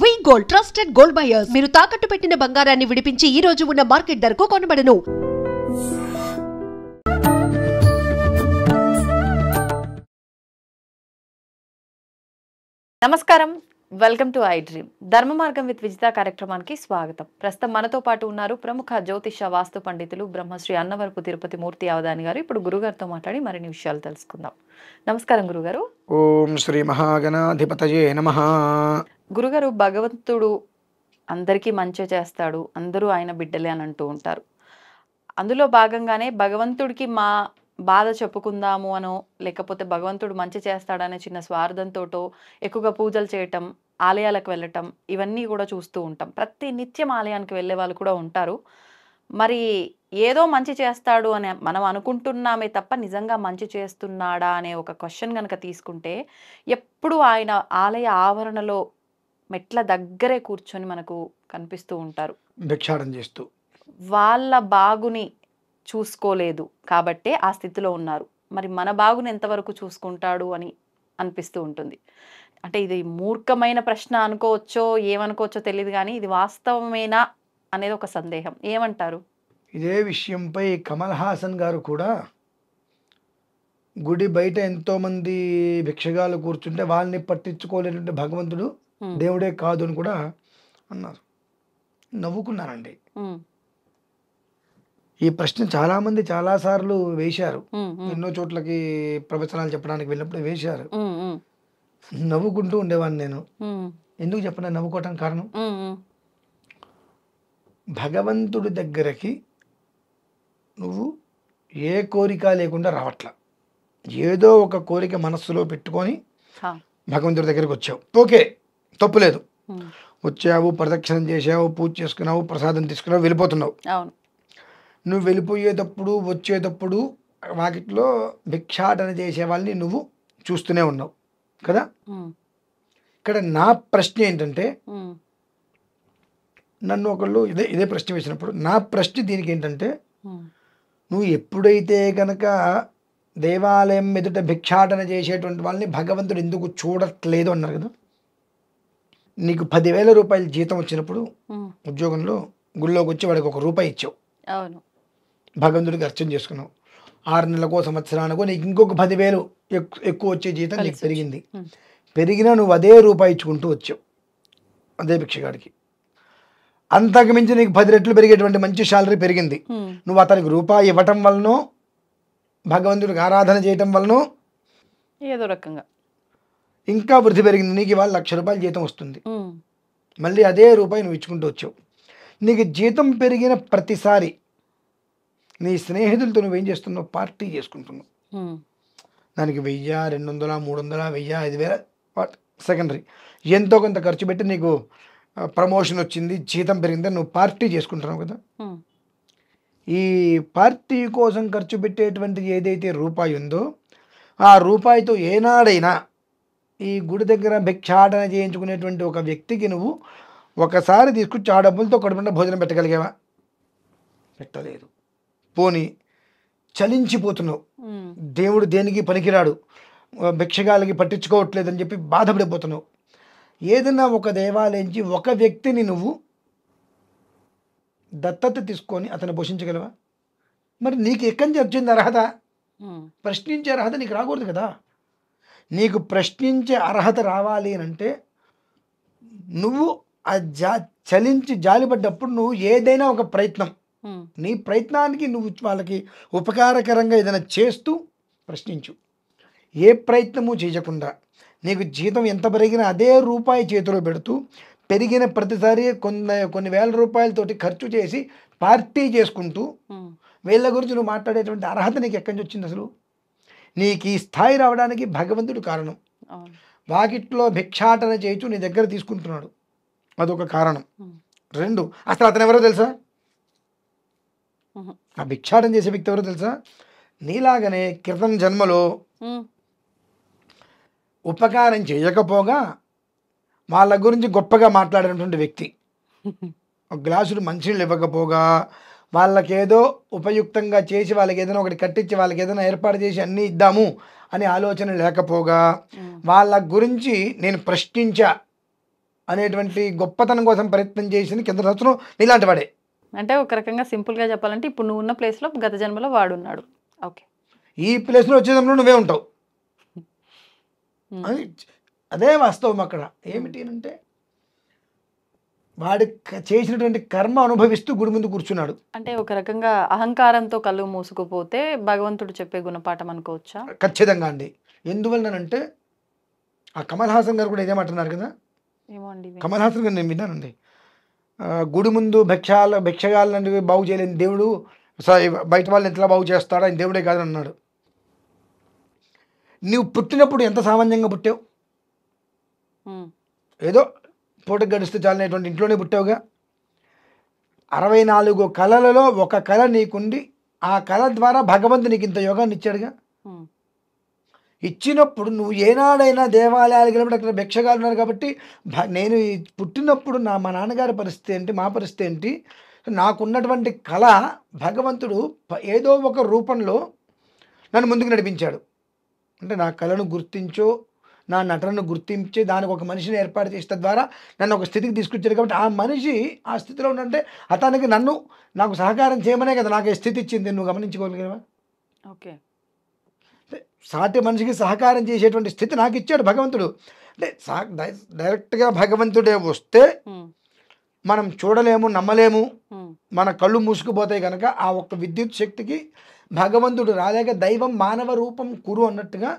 వి gold trusted gold buyers మీరు తాకట్టు పెట్టిన బంగారాన్ని విడిపించి ఈ రోజు ఉన్న మార్కెట్ ధరకు కొనబడను. నమస్కారం, వెల్కమ్ టు ఐ డ్రీమ్. ధర్మ మార్గం విత్ విజిత కార్యక్రమానికి స్వాగతం. ప్రస్తుతం మనతో పాటు ఉన్నారు ప్రముఖ జ్యోతిష వాస్తు పండితులు బ్రహ్మశ్రీ అన్నవరపు తిరుపతి మూర్తి అవధాని గారు. ఇప్పుడు గురుగారితో మాట్లాడి మరిన్ని విషయాలు తెలుసుకుందాం. నమస్కారం గురుగారు. ఓం శ్రీ మహాగణాధిపతయే నమః. గురుగారు, భగవంతుడు అందరికీ మంచి చేస్తాడు, అందరూ ఆయన బిడ్డలే అని అంటూ ఉంటారు. అందులో భాగంగానే భగవంతుడికి మా బాధ చెప్పుకుందాము అనో, లేకపోతే భగవంతుడు మంచి చేస్తాడనే చిన్న స్వార్థంతోటో ఎక్కువగా పూజలు చేయటం, ఆలయాలకు వెళ్ళటం, ఇవన్నీ కూడా చూస్తూ ఉంటాం. ప్రతి నిత్యం ఆలయానికి వెళ్ళే వాళ్ళు కూడా ఉంటారు. మరి ఏదో మంచి చేస్తాడు అని మనం అనుకుంటున్నామే తప్ప నిజంగా మంచి చేస్తున్నాడా అనే ఒక క్వశ్చన్ కనుక తీసుకుంటే, ఎప్పుడు ఆయన ఆలయ ఆవరణలో మెట్ల దగ్గరే కూర్చొని మనకు కనిపిస్తూ ఉంటారు. భిక్షాటన చేస్తూ వాళ్ళ బాగుని చూసుకోలేదు కాబట్టే ఆ స్థితిలో ఉన్నారు. మరి మన బాగుని ఎంతవరకు చూసుకుంటాడు అని అనిపిస్తూ ఉంటుంది. అంటే ఇది మూర్ఖమైన ప్రశ్న అనుకోవచ్చో ఏమనుకోవచ్చో తెలియదు, కానీ ఇది వాస్తవమేనా అనేది ఒక సందేహం. ఏమంటారు? ఇదే విషయంపై కమల్ హాసన్ గారు కూడా గుడి బయట ఎంతోమంది భిక్షగాలు కూర్చుంటే వాళ్ళని పట్టించుకోలేటువంటి భగవంతుడు దేవుడే కాదు అని కూడా అన్నారు. నవ్వుకున్నారండి. ఈ ప్రశ్న చాలామంది చాలాసార్లు వేశారు. ఎన్నో చోట్లకి ప్రవచనాలు చెప్పడానికి వెళ్ళినప్పుడు వేశారు. నవ్వుకుంటూ ఉండేవాడిని నేను. ఎందుకు చెప్పిన నవ్వుకోవటానికి కారణం, భగవంతుడి దగ్గరకి నువ్వు ఏ కోరిక లేకుండా రావట్లా. ఏదో ఒక కోరిక మనస్సులో పెట్టుకొని భగవంతుడి దగ్గరికి వచ్చావు, ఓకే, తప్పులేదు. వచ్చావు, ప్రదక్షిణం చేసావు, పూజ చేసుకున్నావు, ప్రసాదం తీసుకున్నావు, వెళ్ళిపోతున్నావు. నువ్వు వెళ్ళిపోయేటప్పుడు వచ్చేటప్పుడు వాకిట్లో భిక్షాటన చేసే వాళ్ళని నువ్వు చూస్తూనే ఉన్నావు కదా. ఇక్కడ నా ప్రశ్న ఏంటంటే, నన్ను ఒకళ్ళు ఇదే ప్రశ్న వేసినప్పుడు నా ప్రశ్న దీనికి ఏంటంటే, నువ్వు ఎప్పుడైతే కనుక దేవాలయం ఎదుట భిక్షాటన చేసేటువంటి వాళ్ళని భగవంతుడు ఎందుకు చూడట్లేదు అన్నారు కదా. నీకు 10,000 రూపాయలు జీతం వచ్చినప్పుడు ఉద్యోగంలో గుళ్ళోకి వచ్చి వాడికి ₹1 ఇచ్చావు, భగవంతుడికి అర్చన చేసుకున్నావు. 6 నెలలకో సంవత్సరానికో నీకు ఇంకొక 10,000 ఎక్కువ వచ్చే జీతం నీకు పెరిగింది. పెరిగినా నువ్వు అదే రూపాయి ఇచ్చుకుంటూ వచ్చావు అదే భిక్షగాడికి. అంతకుమించి నీకు 10 రెట్లు పెరిగేటువంటి మంచి శాలరీ పెరిగింది. నువ్వు అతనికి రూపాయి ఇవ్వటం వలనో, భగవంతుడికి ఆరాధన చేయటం వలనో ఏదో రకంగా ఇంకా వృద్ధి పెరిగింది. నీకు ఇవాళ ₹1,00,000 జీతం వస్తుంది, మళ్ళీ అదే రూపాయి నువ్వు ఇచ్చుకుంటూ వచ్చావు. నీకు జీతం పెరిగిన ప్రతిసారి నీ స్నేహితులతో నువ్వేం చేస్తున్నావు, పార్టీ చేసుకుంటున్నావు. దానికి 1000, 200, 300, 1000, 5000 సెకండరీ. ఎంతో కొంత ఖర్చు పెట్టి నీకు ప్రమోషన్ వచ్చింది, జీతం పెరిగిందని నువ్వు పార్టీ చేసుకుంటున్నావు కదా. ఈ పార్టీ కోసం ఖర్చు పెట్టేటువంటి ఏదైతే రూపాయి ఉందో, ఆ రూపాయితో ఏనాడైనా ఈ గుడి దగ్గర భిక్షాటన చేయించుకునేటువంటి ఒక వ్యక్తికి నువ్వు ఒకసారి తీసుకొచ్చి ఆ డబ్బులతో కడుపున భోజనం పెట్టగలిగావా? పెట్టలేదు. పోనీ చలించిపోతున్నావు, దేవుడు దేనికి పనికిరాడు, భిక్షగాలకి పట్టించుకోవట్లేదని చెప్పి బాధపడిపోతున్నావు. ఏదైనా ఒక దేవాలయించి ఒక వ్యక్తిని నువ్వు దత్తత తీసుకొని అతను పోషించగలవా? మరి నీకు ఎక్కడి నుంచి వచ్చింది అర్హత? ప్రశ్నించే అర్హత నీకు రాకూడదు కదా. నీకు ప్రశ్నించే అర్హత రావాలి అని అంటే నువ్వు ఆ చలించి జాలిపడ్డప్పుడు నువ్వు ఏదైనా ఒక ప్రయత్నం, నీ ప్రయత్నానికి నువ్వు వాళ్ళకి ఉపకారకరంగా ఏదైనా చేస్తూ ప్రశ్నించు. ఏ ప్రయత్నము చేయకుండా నీకు జీతం ఎంత పెరిగినా అదే రూపాయి చేతిలో పెడుతూ పెరిగిన ప్రతిసారి కొన్ని వేల రూపాయలతోటి ఖర్చు చేసి పార్టీ చేసుకుంటూ వీళ్ళ గురించి నువ్వు మాట్లాడేటువంటి అర్హత నీకు ఎక్కడి నుంచి వచ్చింది? అసలు నీకు ఈ స్థాయి రావడానికి భగవంతుడు కారణం. వాకిట్లో భిక్షాటన చేయొచ్చు నీ దగ్గర తీసుకుంటున్నాడు, అదొక కారణం. 2, అసలు అతను ఎవరో తెలుసా? ఆ భిక్షాటన చేసే వ్యక్తి ఎవరో తెలుసా? నీలాగనే క్రితం జన్మలో ఉపకారం చేయకపోగా వాళ్ళ గురించి గొప్పగా మాట్లాడినటువంటి వ్యక్తి. ఒక గ్లాసుడు మంచినీళ్ళు ఇవ్వకపోగా వాళ్ళకేదో ఉపయుక్తంగా చేసి వాళ్ళకి ఏదైనా ఒకటి కట్టించి వాళ్ళకి ఏదైనా ఏర్పాటు చేసి అన్నీ ఇద్దాము అనే ఆలోచన లేకపోగా వాళ్ళ గురించి నేను ప్రశ్నించా అనేటువంటి గొప్పతనం కోసం ప్రయత్నం చేసింది కింద సంవత్సరం నీలాంటి వాడే. అంటే ఒక రకంగా సింపుల్గా చెప్పాలంటే ఇప్పుడు నువ్వు ఉన్న ప్లేస్లో గత జన్మలో వాడున్నాడు. ఓకే. ఈ ప్లేస్లో వచ్చేటప్పుడు నువ్వే ఉంటావు ఉమ్. అని అదే వాస్తవం అక్కడ. ఏమిటి అంటే వాడి చేసినటువంటి కర్మ అనుభవిస్తూ గుడి ముందు కూర్చున్నాడు. అంటే ఒక రకంగా అహంకారంతో కళ్ళు మూసుకుపోతే భగవంతుడు చెప్పే గుణపాఠం అనుకోవచ్చా? ఖచ్చితంగా అండి. ఎందువల్లనంటే ఆ కమల్ హాసన్ గారు కూడా ఇదేమంటున్నారు కదా. ఏమో అండి ఇవి. కమల్ హాసన్ గారు నేను విన్నానండి. గుడి ముందు భిక్షగాళ్ళని బాగు చేయలేని దేవుడు బయట వాళ్ళని ఎట్లా బాగు చేస్తాడో ఆయన దేవుడే కాదని అన్నాడు. నువ్వు పుట్టినప్పుడు ఎంత సామాన్యంగా పుట్టావు, ఉమ్. ఏదో పూటకు గడిస్తే చాలనేటువంటి ఇంట్లోనే పుట్టావుగా. 64 కళలలో ఒక కళ నీకుండి ఆ కళ ద్వారా భగవంతుడు నీకు ఇంత యోగాన్ని ఇచ్చాడుగా. ఉమ్. ఇచ్చినప్పుడు నువ్వు ఏనాడైనా దేవాలయాలకు వెళ్ళినప్పుడు అక్కడ భిక్షగాలు ఉన్నారు కాబట్టి నేను పుట్టినప్పుడు మా నాన్నగారి పరిస్థితి ఏంటి, మా పరిస్థితి ఏంటి, నాకున్నటువంటి కళ భగవంతుడు ఏదో ఒక రూపంలో నన్ను ముందుకు నడిపించాడు. అంటే నా కళను గుర్తించో నా నటనను గుర్తించి దానికి ఒక మనిషిని ఏర్పాటు చేసిన తద్వారా నన్ను ఒక స్థితికి తీసుకొచ్చాడు. కాబట్టి ఆ మనిషి ఆ స్థితిలో ఉంటే అతనికి నాకు సహకారం చేయమనే కదా నాకు ఈ స్థితి ఇచ్చింది. నువ్వు గమనించుకోగలిగావా? ఓకే. సాటి మనిషికి సహకారం చేసేటువంటి స్థితి నాకు ఇచ్చాడు భగవంతుడు. అంటే డైరెక్ట్గా భగవంతుడే వస్తే ఉమ్. మనం చూడలేము, నమ్మలేము, ఉమ్. మన కళ్ళు మూసుకుపోతాయి కనుక ఆ ఒక్క విద్యుత్ శక్తికి భగవంతుడు రాలేక దైవం మానవ రూపం కురు అన్నట్టుగా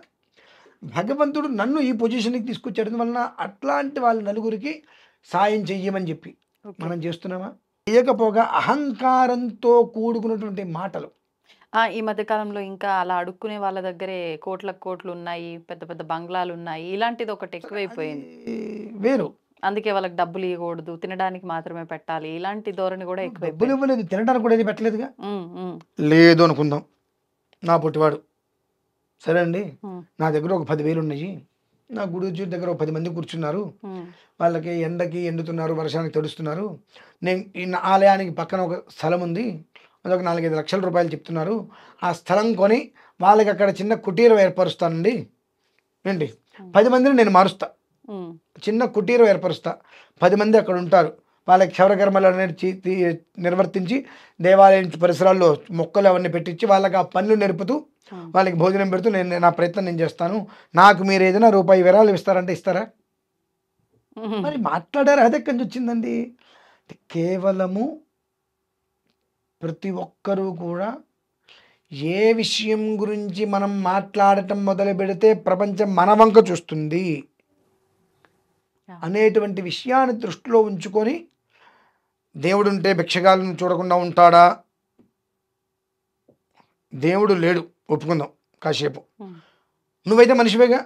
భగవంతుడు నన్ను ఈ పొజిషన్కి తీసుకొచ్చాడు. వలన అట్లాంటి వాళ్ళ నలుగురికి సాయం చెయ్యమని చెప్పి ఓకే. మనం చేస్తున్నామా? చేయకపోగా అహంకారంతో కూడుకున్నటువంటి మాటలు. ఈ మధ్య కాలంలో ఇంకా అలా అడుక్కునే వాళ్ళ దగ్గరే కోట్లకు కోట్లు ఉన్నాయి, పెద్ద పెద్ద బంగ్లాలు ఉన్నాయి, ఇలాంటిది ఒకటి ఎక్కువైపోయింది. అది వేరు. అందుకే వాళ్ళకి డబ్బులు ఇవ్వకూడదు, తినడానికి మాత్రమే పెట్టాలి, ఇలాంటి ధోరణి కూడా డబ్బులు ఎక్కువైపోయింది. ఇవ్వలేదు, తినడానికి కూడా ఏది పెట్టలేదుగా. ఉమ్. ఉమ్. లేదు అనుకుందాం, నా పుట్టివాడు సరే అండి, ఉమ్. నా దగ్గర ఒక 10,000 ఉన్నాయి, నా గుడి దగ్గర ఒక 10 మంది కూర్చున్నారు, ఉమ్. వాళ్ళకి ఎండకి ఎండుతున్నారు, వర్షానికి తడుస్తున్నారు, నేను ఈ ఆలయానికి పక్కన ఒక స్థలం ఉంది, అదొక 4-5 లక్షల రూపాయలు చెప్తున్నారు, ఆ స్థలం కొని వాళ్ళకి అక్కడ చిన్న కుటీరం ఏర్పరుస్తానండి, ఏంటి 10 మందిని నేను మారుస్తా, ఉమ్. చిన్న కుటీరం ఏర్పరుస్తా, 10 మంది అక్కడ ఉంటారు, వాళ్ళకి క్షవరకర్మలు అనేది నిర్వర్తించి దేవాలయం పరిసరాల్లో మొక్కలు అవన్నీ పెట్టించి వాళ్ళకి ఆ పనులు నేర్పుతూ వాళ్ళకి భోజనం పెడుతూ నేను నా ప్రయత్నం నేను చేస్తాను, నాకు మీరు ఏదైనా రూపాయి విరాళాలు ఇస్తారంటే ఇస్తారా? ఉమ్. మరి మాట్లాడారు, అది ఎక్కడి నుంచి వచ్చిందండి? కేవలము ప్రతి ఒక్కరూ కూడా ఏ విషయం గురించి మనం మాట్లాడటం మొదలు పెడితే ప్రపంచం మన వంక చూస్తుంది అనేటువంటి విషయాన్ని దృష్టిలో ఉంచుకొని దేవుడు ఉంటే భిక్షగాలను చూడకుండా ఉంటాడా? దేవుడు లేడు ఒప్పుకుందాం కాసేపు, ఉమ్. నువ్వైతే మనిషివేగా,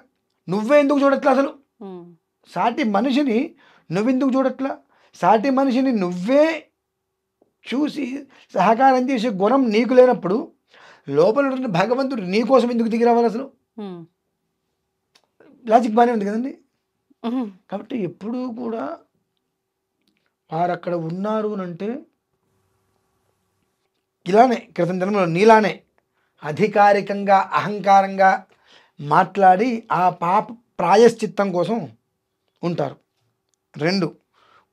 నువ్వే ఎందుకు చూడట్లా? అసలు ఉమ్. సాటి మనిషిని నువ్వెందుకు చూడట్లా? సాటి మనిషిని నువ్వే చూసి సహకారం చేసే గుణం నీకు లేనప్పుడు లోపల ఉన్న భగవంతుడు నీ కోసం ఎందుకు దిగి రావాలి? అసలు ఉమ్. లాజిక్ బాగానే ఉంది కదండి. ఉమ్. కాబట్టి ఎప్పుడూ కూడా వారు అక్కడ ఉన్నారు అని అంటే ఇలానే క్రితం జన్మలో నీలానే అధికారికంగా అహంకారంగా మాట్లాడి ఆ పాప ప్రాయశ్చిత్తం కోసం ఉంటారు. 2,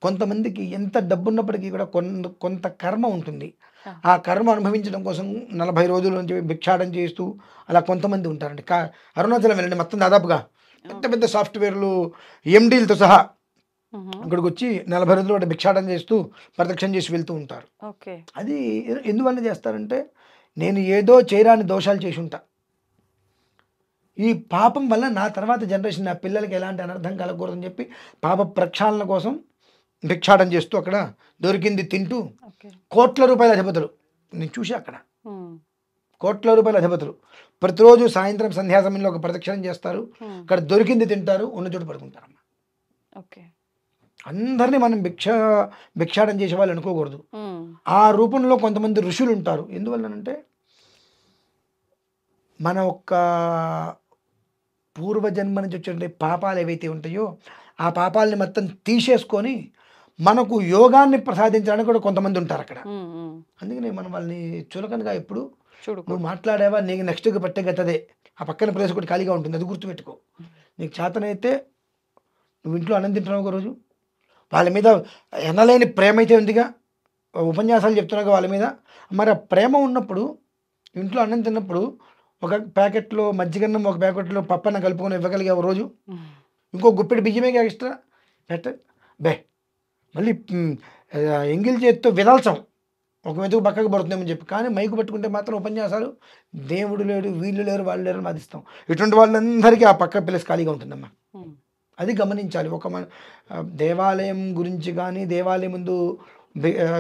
కొంతమందికి ఎంత డబ్బున్నప్పటికీ కూడా కొంత కర్మ ఉంటుంది, ఆ కర్మ అనుభవించడం కోసం 40 రోజుల నుంచి భిక్షాటం చేస్తూ అలా కొంతమంది ఉంటారండి. అరుణాచలం వెళ్ళండి, మొత్తం దాదాపుగా పెద్ద పెద్ద సాఫ్ట్వేర్లు ఎండీలతో సహా ఉమ్. అక్కడికి వచ్చి 40 రోజులు వాటి భిక్షాటం చేస్తూ ప్రదక్షిణ చేసి వెళ్తూ ఉంటారు. ఓకే. అది ఎందువల్ల చేస్తారంటే నేను ఏదో చేయరాని దోషాలు చేసి ఉంటా, ఈ పాపం వల్ల నా తర్వాత జనరేషన్ నా పిల్లలకి ఎలాంటి అనర్థం కలగకూడదని చెప్పి పాప ప్రక్షాళన కోసం భిక్షాటం చేస్తూ అక్కడ దొరికింది తింటూ ఓకే. కోట్ల రూపాయల అధిపతులు నేను చూసి అక్కడ ఉమ్. కోట్ల రూపాయల అధిపతులు ప్రతిరోజు సాయంత్రం సంధ్యా సమయంలో ఒక ప్రదక్షిణం చేస్తారు, ఉమ్. అక్కడ దొరికింది తింటారు, ఉన్న చోటు పడుకుంటారమ్మా. ఓకే. అందరినీ మనం భిక్షాటం చేసే వాళ్ళు అనుకోకూడదు. ఉమ్. ఆ రూపంలో కొంతమంది ఋషులు ఉంటారు. ఎందువల్లనంటే మన ఒక్క పూర్వజన్మ నుంచి వచ్చే పాపాలు ఏవైతే ఉంటాయో ఆ పాపాలని మొత్తం తీసేసుకొని మనకు యోగాన్ని ప్రసాదించడానికి కూడా కొంతమంది ఉంటారు అక్కడ. ఉమ్. ఉమ్. అందుకని మనం వాళ్ళని చులకనగా ఎప్పుడు చూడు. నువ్వు మాట్లాడావా నీకు నెక్స్ట్కి పట్టే గతదే, ఆ పక్కన ప్లేస్ ఒకటి ఖాళీగా ఉంటుంది, అది గుర్తుపెట్టుకో. నీకు చేతనైతే నువ్వు ఇంట్లో అన్నం తింటున్నావు ఒక రోజు, వాళ్ళ మీద ఎనలేని ప్రేమ అయితే ఉందిగా, ఉపన్యాసాలు చెప్తున్నాగా వాళ్ళ మీద. మరి ఆ ప్రేమ ఉన్నప్పుడు ఇంట్లో అన్నం తిన్నప్పుడు ఒక ప్యాకెట్లో మజ్జిగన్నం, ఒక ప్యాకెట్లో పప్పన్న కలుపుకొని ఇవ్వగలిగే ఒక రోజు, ఇంకో గుప్పెడు బియ్యమే ఎక్స్ట్రా పెట్ట బే మళ్ళీ ఎంగిల్ చేతితో విదాల్చాం, ఒక మెతుకు పక్కకు పడుతుందేమని చెప్పి. కానీ మైకు పట్టుకుంటే మాత్రం ఉపన్యాసాలు దేవుడు లేడు, వీళ్ళు లేరు, వాళ్ళు లేరు అని వాదిస్తాం. ఇటువంటి వాళ్ళందరికీ ఆ పక్క ప్లేస్ ఖాళీగా ఉంటుందమ్మా. అది గమనించాలి. ఒక దేవాలయం గురించి కానీ, దేవాలయం ముందు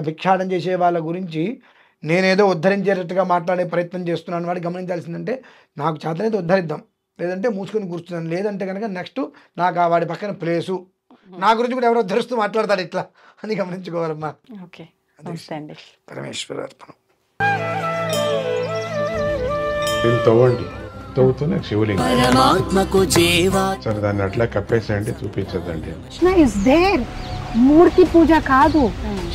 భిక్షాటన చేసే వాళ్ళ గురించి నేనేదో ఉద్ధరించేటట్టుగా మాట్లాడే ప్రయత్నం చేస్తున్నాను వాడు గమనించాల్సిందంటే, నాకు చేతనైతే ఉద్ధరిద్దాం, లేదంటే మూసుకొని కూర్చున్నాను. లేదంటే కనుక నెక్స్ట్ నాకు ఆ వాడి పక్కన ప్లేసు, నా గురించి కూడా ఎవరో ఉద్ధరిస్తూ మాట్లాడతాడు ఇట్లా అని గమనించుకోవాలమ్మా. ఓకే, నమస్తే అండి. పరమేశ్వర అర్పణం. తవ్వండి, తవ్వుతున్న శివలింగం సరే దాన్ని అట్లా కప్పేసేయండి, చూపించదండి. Krishna is there. మూర్తి పూజ కాదు,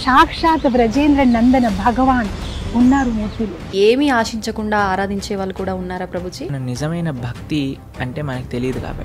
సాక్షాత్ బ్రజేంద్ర నందన భగవాన్ ఉన్నారు మూర్తిలో. ఏమీ ఆశించకుండా ఆరాధించే వాళ్ళు కూడా ఉన్నారా ప్రభుజీ? నిజమైన భక్తి అంటే మనకు తెలియదు కాబట్టి